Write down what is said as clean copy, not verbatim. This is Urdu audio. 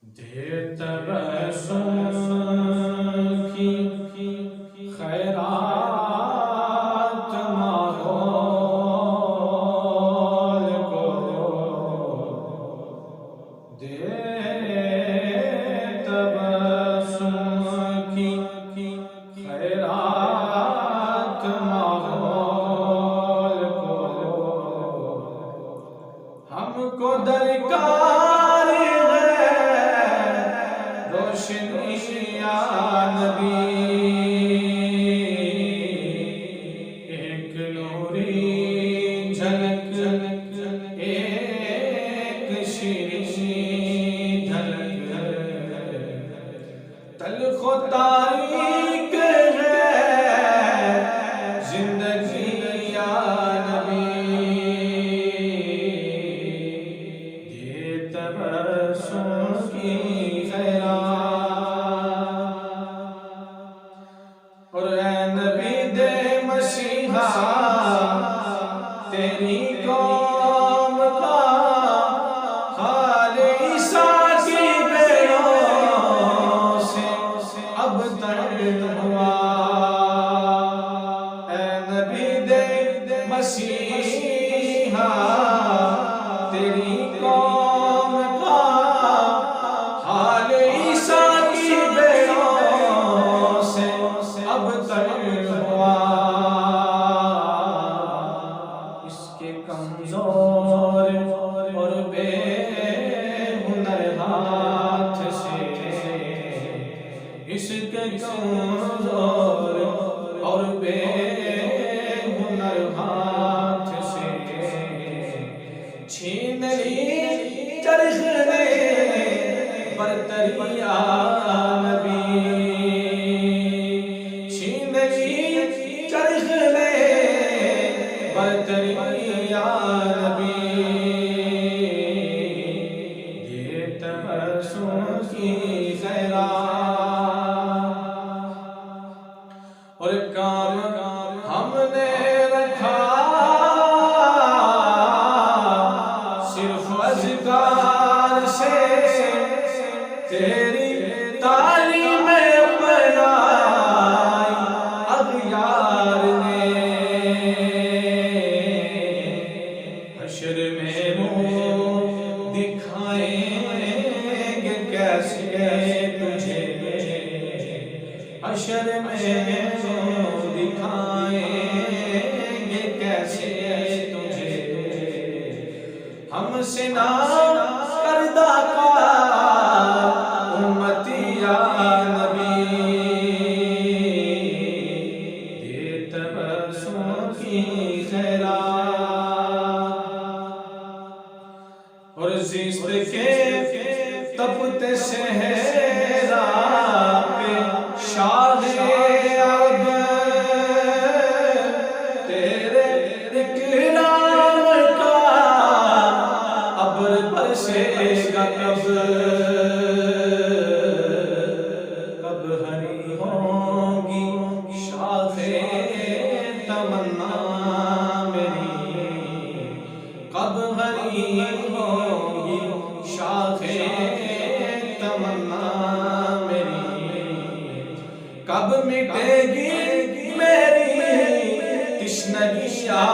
دیر تبسم کی خیرات ماحول کو دیر تبسم کی خیرات ماحول کو ہم کو درکار روشنی یا نبی ایک نوری جھلک ایک شیریں جھلک تلخ و تاریک ہے زندگی یا نبی یہ تبسم کی اور اے نبی دے مسیحا تیری قوم کا حال عیسیٰ کی بیڑوں سے اب تر ہوا اے نبی دے مسیحا تیری قوم کا حال عیسیٰ کی بیڑوں سے اب تک ہوا اس کے کمزور اور بے ہنر ہاتھ سے اس کے کمزور اور بے ہنر ہاتھ سے چھین لی چرخ نے برتری یا نبی چرخ لے برتری یا نبی یہ تبسم کی خیرات اور کام ہم نے رکھا صرف اذکار سے تیری تعلیم اپنائی اغیار نے حشر میں منہ دکھائیں گے کیسے تجھے حشر میں منہ دکھائیں گے کیسے تجھے ہم سے نہ کردہ کا امتی یا نبی یہ تبسم کی خیرات اور زیست کے تپتے صحرا پہ شاہ اب تیرے اکرام کا ابر برسے گا کب ہری ہوگی شاخ تمنا میری کب ہری ہوگی شاخ تمنا میری کب مٹے گی میری تشنگی یا